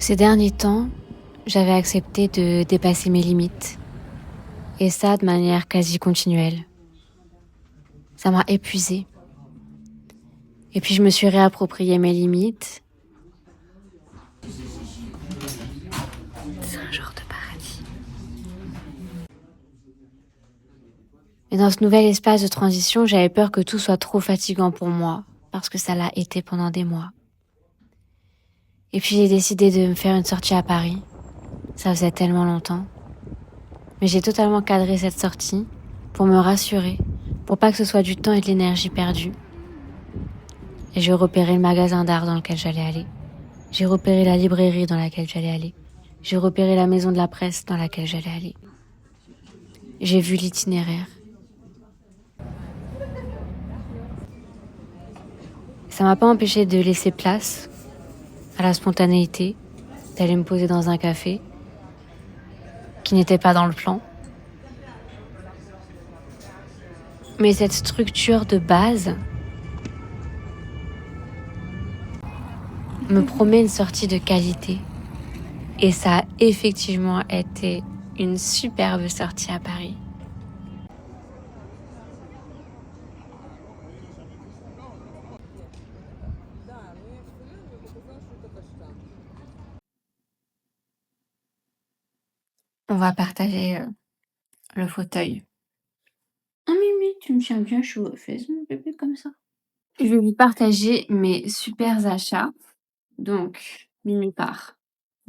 Ces derniers temps, j'avais accepté de dépasser mes limites, et ça de manière quasi continuelle. Ça m'a épuisée. Et puis je me suis réapproprié mes limites. C'est un genre de paradis. Mais dans ce nouvel espace de transition, j'avais peur que tout soit trop fatigant pour moi, parce que ça l'a été pendant des mois. Et puis j'ai décidé de me faire une sortie à Paris. Ça faisait tellement longtemps. Mais j'ai totalement cadré cette sortie pour me rassurer, pour pas que ce soit du temps et de l'énergie perdus. Et j'ai repéré le magasin d'art dans lequel j'allais aller. J'ai repéré la librairie dans laquelle j'allais aller. J'ai repéré la maison de la presse dans laquelle j'allais aller. J'ai vu l'itinéraire. Ça m'a pas empêché de laisser place à la spontanéité, d'aller me poser dans un café qui n'était pas dans le plan. Mais cette structure de base me promet une sortie de qualité. Et ça a effectivement été une superbe sortie à Paris. On va partager le fauteuil. Oh Mimi, tu me tiens bien chaud aux fesses, mon bébé, comme ça. Je vais vous partager mes super achats. Donc, Mimi part.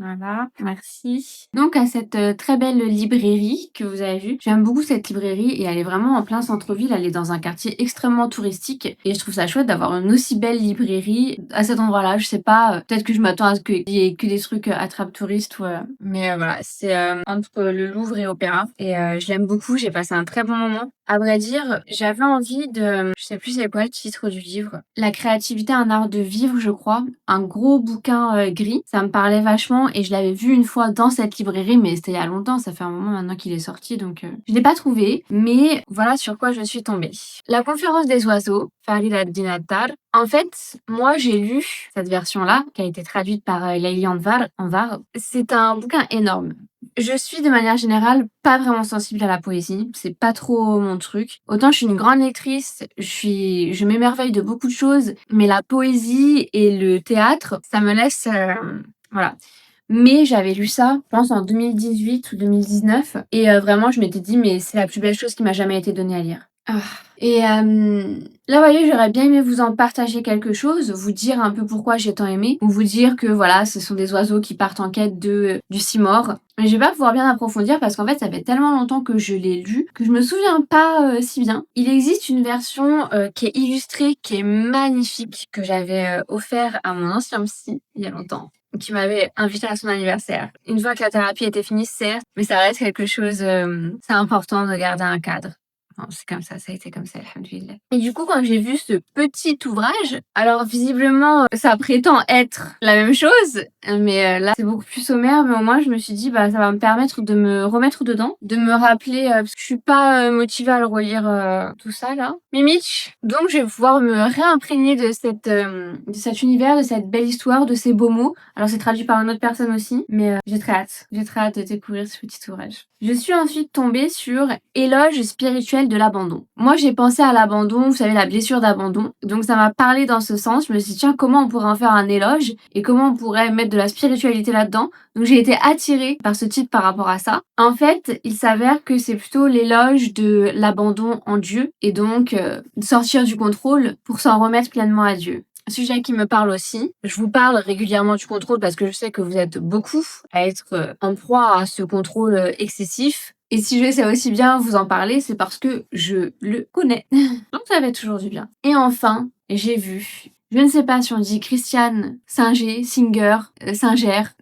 Voilà, merci. Donc à cette très belle librairie que vous avez vue. J'aime beaucoup cette librairie et elle est vraiment en plein centre-ville. Elle est dans un quartier extrêmement touristique et je trouve ça chouette d'avoir une aussi belle librairie à cet endroit-là. Je sais pas, peut-être que je m'attends à ce qu'il y ait que des trucs attrape-touristes. Mais voilà, c'est entre le Louvre et Opéra et je l'aime beaucoup. J'ai passé un très bon moment. À vrai dire, j'avais envie de... Je sais plus c'est quoi le titre du livre. La créativité, un art de vivre, je crois. Un gros bouquin gris. Ça me parlait vachement et je l'avais vu une fois dans cette librairie, mais c'était il y a longtemps. Ça fait un moment maintenant qu'il est sorti, donc je l'ai pas trouvé. Mais voilà sur quoi je suis tombée. La conférence des oiseaux, Farid ad-Din. En fait, moi j'ai lu cette version-là, qui a été traduite par Layli Anvar. C'est un bouquin énorme. Je suis de manière générale pas vraiment sensible à la poésie, c'est pas trop mon truc. Autant je suis une grande lectrice, je m'émerveille de beaucoup de choses, mais la poésie et le théâtre, ça me laisse voilà. Mais j'avais lu ça, je pense en 2018 ou 2019, et vraiment je m'étais dit mais c'est la plus belle chose qui m'a jamais été donnée à lire. Ah. Et là, vous voyez, j'aurais bien aimé vous en partager quelque chose, vous dire un peu pourquoi j'ai tant aimé, ou vous dire que voilà, ce sont des oiseaux qui partent en quête du Simor. Mais je vais pas pouvoir bien approfondir parce qu'en fait, ça fait tellement longtemps que je l'ai lu que je me souviens pas si bien. Il existe une version qui est illustrée, qui est magnifique, que j'avais offert à mon ancien psy il y a longtemps, qui m'avait invité à son anniversaire. Une fois que la thérapie était finie, certes, mais ça reste quelque chose, c'est important de garder un cadre. Non, c'est comme ça a été comme ça, alhamdoulilah. Et du coup, quand j'ai vu ce petit ouvrage, alors visiblement, ça prétend être la même chose, mais là, c'est beaucoup plus sommaire, mais au moins, je me suis dit, bah, ça va me permettre de me remettre dedans, de me rappeler, parce que je suis pas motivée à le relire tout ça, là. Mimich, donc je vais pouvoir me réimprégner de cet univers, de cette belle histoire, de ces beaux mots. Alors, c'est traduit par une autre personne aussi, mais j'ai très hâte. J'ai très hâte de découvrir ce petit ouvrage. Je suis ensuite tombée sur Éloge spirituel de l'abandon. Moi, j'ai pensé à l'abandon, vous savez, la blessure d'abandon. Donc, ça m'a parlé dans ce sens. Je me suis dit, tiens, comment on pourrait en faire un éloge et comment on pourrait mettre de la spiritualité là-dedans. Donc, j'ai été attirée par ce titre par rapport à ça. En fait, il s'avère que c'est plutôt l'éloge de l'abandon en Dieu et donc sortir du contrôle pour s'en remettre pleinement à Dieu. Sujet qui me parle aussi. Je vous parle régulièrement du contrôle parce que je sais que vous êtes beaucoup à être en proie à ce contrôle excessif. Et si je sais aussi bien vous en parler, c'est parce que je le connais. Donc ça fait toujours du bien. Et enfin, j'ai vu, je ne sais pas si on dit Christiane Singer,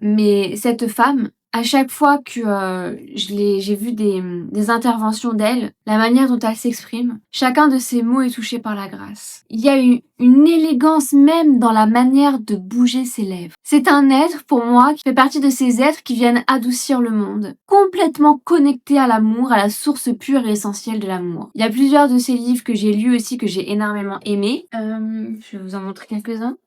mais cette femme, à chaque fois que j'ai vu des interventions d'elle, la manière dont elle s'exprime, chacun de ses mots est touché par la grâce. Il y a une élégance même dans la manière de bouger ses lèvres. C'est un être, pour moi, qui fait partie de ces êtres qui viennent adoucir le monde, complètement connecté à l'amour, à la source pure et essentielle de l'amour. Il y a plusieurs de ces livres que j'ai lus aussi, que j'ai énormément aimés. Je vais vous en montrer quelques-uns.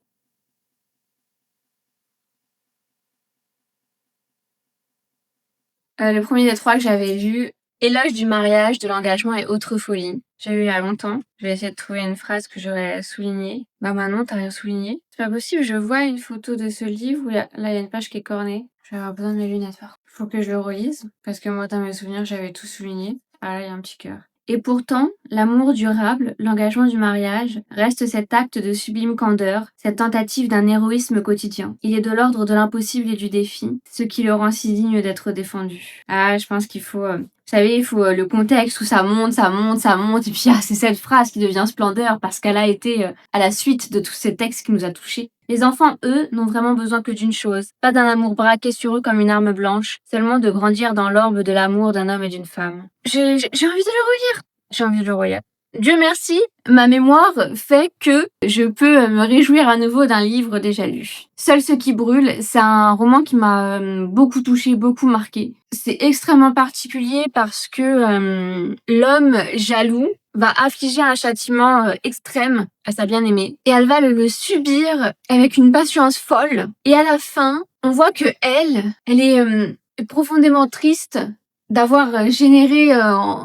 Le premier des 3 que j'avais lu, Éloge du mariage, de l'engagement et autres folies. J'ai lu il y a longtemps. Je vais essayer de trouver une phrase que j'aurais soulignée. Bah non, t'as rien souligné. C'est pas possible, je vois une photo de ce livre où là, il y a une page qui est cornée. Je vais avoir besoin de mes lunettes. Faut que je le relise, parce que moi, dans mes souvenirs, j'avais tout souligné. Ah là, il y a un petit cœur. Et pourtant, l'amour durable, l'engagement du mariage, reste cet acte de sublime candeur, cette tentative d'un héroïsme quotidien. Il est de l'ordre de l'impossible et du défi, ce qui le rend si digne d'être défendu. Ah, je pense qu'il faut... vous savez, il faut le contexte où ça monte, ça monte, ça monte, et puis c'est cette phrase qui devient splendeur parce qu'elle a été à la suite de tous ces textes qui nous a touchés. Les enfants, eux, n'ont vraiment besoin que d'une chose, pas d'un amour braqué sur eux comme une arme blanche, seulement de grandir dans l'orbe de l'amour d'un homme et d'une femme. J'ai envie de le relire. J'ai envie de le relire. Dieu merci, ma mémoire fait que je peux me réjouir à nouveau d'un livre déjà lu. Seul ce qui brûle, c'est un roman qui m'a beaucoup touchée, beaucoup marqué. C'est extrêmement particulier parce que l'homme jaloux va affliger un châtiment extrême à sa bien-aimée et elle va le subir avec une patience folle. Et à la fin, on voit que elle est profondément triste d'avoir généré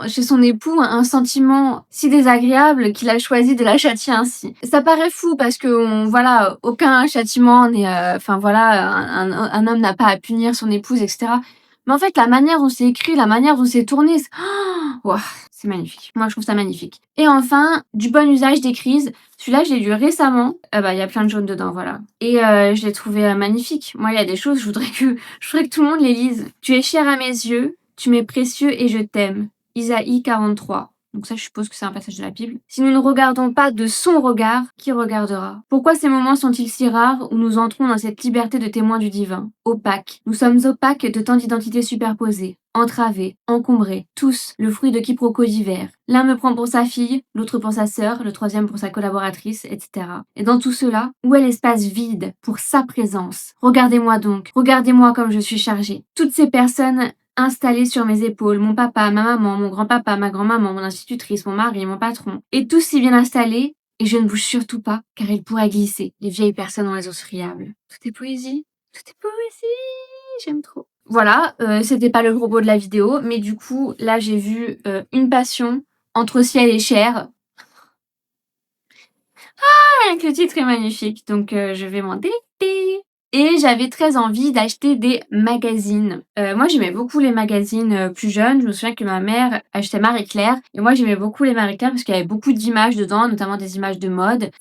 chez son époux un sentiment si désagréable qu'il a choisi de la châtier ainsi. Ça paraît fou parce que voilà, aucun châtiment n'est, un homme n'a pas à punir son épouse, etc. Mais en fait, la manière dont c'est écrit, la manière dont c'est tourné, c'est magnifique. Moi, je trouve ça magnifique. Et enfin, du bon usage des crises. Celui-là, je l'ai lu récemment. Il y a plein de jaunes dedans, voilà. Et je l'ai trouvé magnifique. Moi, il y a des choses, je voudrais que tout le monde les lise. Tu es cher à mes yeux. Tu m'es précieux et je t'aime. Isaïe 43. Donc ça, je suppose que c'est un passage de la Bible. Si nous ne regardons pas de son regard, qui regardera? Pourquoi ces moments sont-ils si rares où nous entrons dans cette liberté de témoin du divin? Opaques. Nous sommes opaques de tant d'identités superposées, entravées, encombrées, tous le fruit de quiproquos divers. L'un me prend pour sa fille, l'autre pour sa sœur, le troisième pour sa collaboratrice, etc. Et dans tout cela, où est l'espace vide pour sa présence? Regardez-moi donc, regardez-moi comme je suis chargée. Toutes ces personnes installés sur mes épaules, mon papa, ma maman, mon grand-papa, ma grand-maman, mon institutrice, mon mari, mon patron, et tous si bien installés, et je ne bouge surtout pas, car ils pourraient glisser, les vieilles personnes ont les os friables. Tout est poésie, j'aime trop. Voilà, c'était pas le propos de la vidéo, mais du coup, là j'ai vu une passion entre ciel et chair. Rien que le titre est magnifique, donc je vais m'en délecter. Et j'avais très envie d'acheter des magazines. Moi, j'aimais beaucoup les magazines plus jeunes. Je me souviens que ma mère achetait Marie-Claire. Et moi, j'aimais beaucoup les Marie-Claire parce qu'il y avait beaucoup d'images dedans, notamment des images de mode,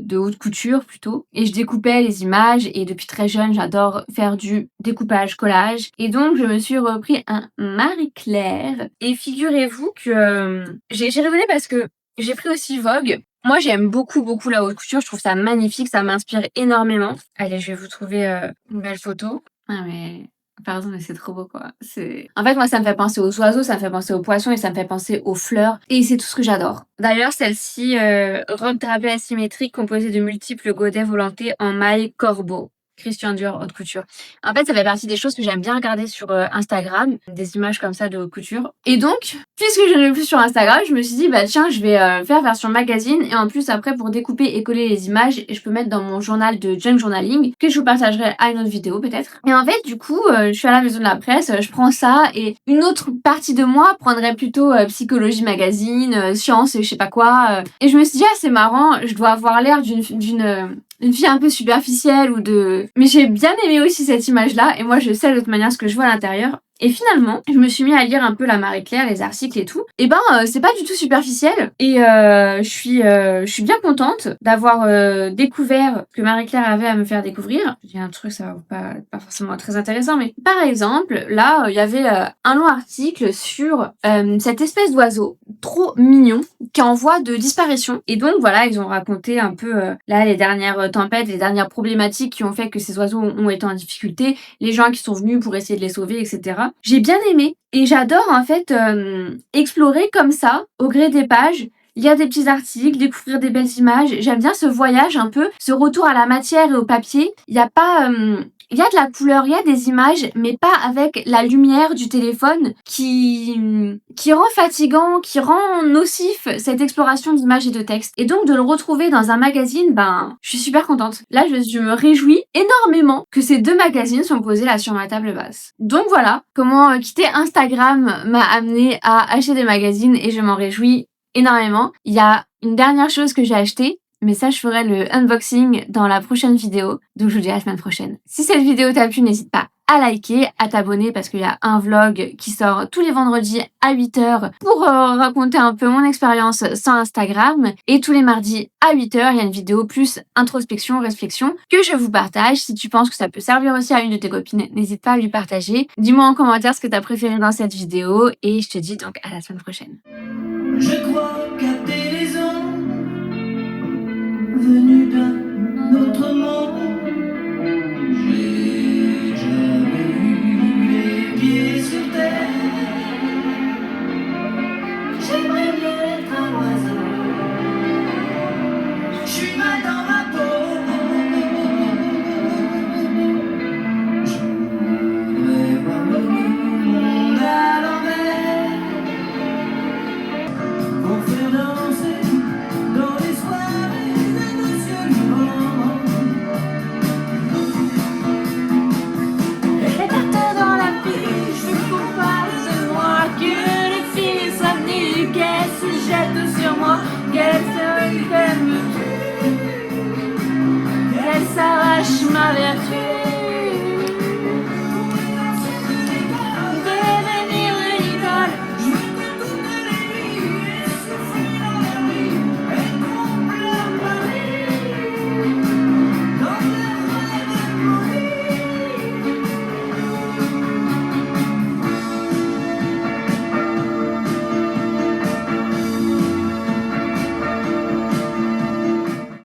de haute couture plutôt. Et je découpais les images et depuis très jeune, j'adore faire du découpage, collage. Et donc, je me suis repris un Marie-Claire. Et figurez-vous que j'ai rêvé parce que j'ai pris aussi Vogue. Moi, j'aime beaucoup la haute couture. Je trouve ça magnifique. Ça m'inspire énormément. Allez, je vais vous trouver une belle photo. Ah, mais... Pardon, mais c'est trop beau, quoi. En fait, moi, ça me fait penser aux oiseaux, ça me fait penser aux poissons et ça me fait penser aux fleurs. Et c'est tout ce que j'adore. D'ailleurs, celle-ci, robe drapée asymétrique composée de multiples godets volantés en maille corbeau. Christian Dior haute couture. En fait, ça fait partie des choses que j'aime bien regarder sur Instagram, des images comme ça de haute couture. Et donc, puisque je n'ai plus sur Instagram, je me suis dit, bah tiens, je vais faire version magazine et en plus après pour découper et coller les images, et je peux mettre dans mon journal de junk journaling que je vous partagerai à une autre vidéo peut-être. Et en fait, du coup, je suis à la maison de la presse, je prends ça et une autre partie de moi prendrait plutôt psychologie magazine, science et je sais pas quoi. Et je me suis dit, ah c'est marrant, je dois avoir l'air d'une fille un peu superficielle ou de... Mais j'ai bien aimé aussi cette image-là, et moi je sais de toute manière ce que je vois à l'intérieur. Et finalement, je me suis mis à lire un peu la Marie-Claire, les articles et tout. Et c'est pas du tout superficiel. Et je suis bien contente d'avoir découvert ce que Marie-Claire avait à me faire découvrir. Il y a un truc, ça va pas forcément très intéressant, mais par exemple, là, il y avait un long article sur cette espèce d'oiseau trop mignon qui est en voie de disparition. Et donc voilà, ils ont raconté un peu là les dernières tempêtes, les dernières problématiques qui ont fait que ces oiseaux ont été en difficulté, les gens qui sont venus pour essayer de les sauver, etc. J'ai bien aimé et j'adore en fait explorer comme ça au gré des pages, lire des petits articles, découvrir des belles images. J'aime bien ce voyage un peu, ce retour à la matière et au papier. Il n'y a pas il y a de la couleur, il y a des images, mais pas avec la lumière du téléphone qui rend fatigant, qui rend nocif cette exploration d'images et de textes. Et donc de le retrouver dans un magazine, ben, je suis super contente. Là, je me réjouis énormément que ces deux magazines sont posés là sur ma table basse. Donc voilà, comment quitter Instagram m'a amené à acheter des magazines et je m'en réjouis énormément. Il y a une dernière chose que j'ai achetée, mais ça je ferai le unboxing dans la prochaine vidéo, donc je vous dis à la semaine prochaine. Si cette vidéo t'a plu, n'hésite pas à liker, à t'abonner parce qu'il y a un vlog qui sort tous les vendredis à 8h pour raconter un peu mon expérience sans Instagram, et tous les mardis à 8h il y a une vidéo plus introspection, réflexion que je vous partage. Si tu penses que ça peut servir aussi à une de tes copines, n'hésite pas à lui partager. Dis-moi en commentaire ce que t'as préféré dans cette vidéo et je te dis donc à la semaine prochaine. Je crois capter les ondes venues d'un autre monde. J'ai jamais eu les pieds sur terre. J'aimerais bien être un oiseau. Je suis mal dans ma peau. Je voudrais voir le monde à l'envers. Pour faire danser dans les soirées de nos cieux vivants. Les cartes dans la piche, je faut parler de moi, que les filles soient venues, qu'elles se jettent sur moi, qu'elles se ferment, qu'elles s'arrachent ma vertu.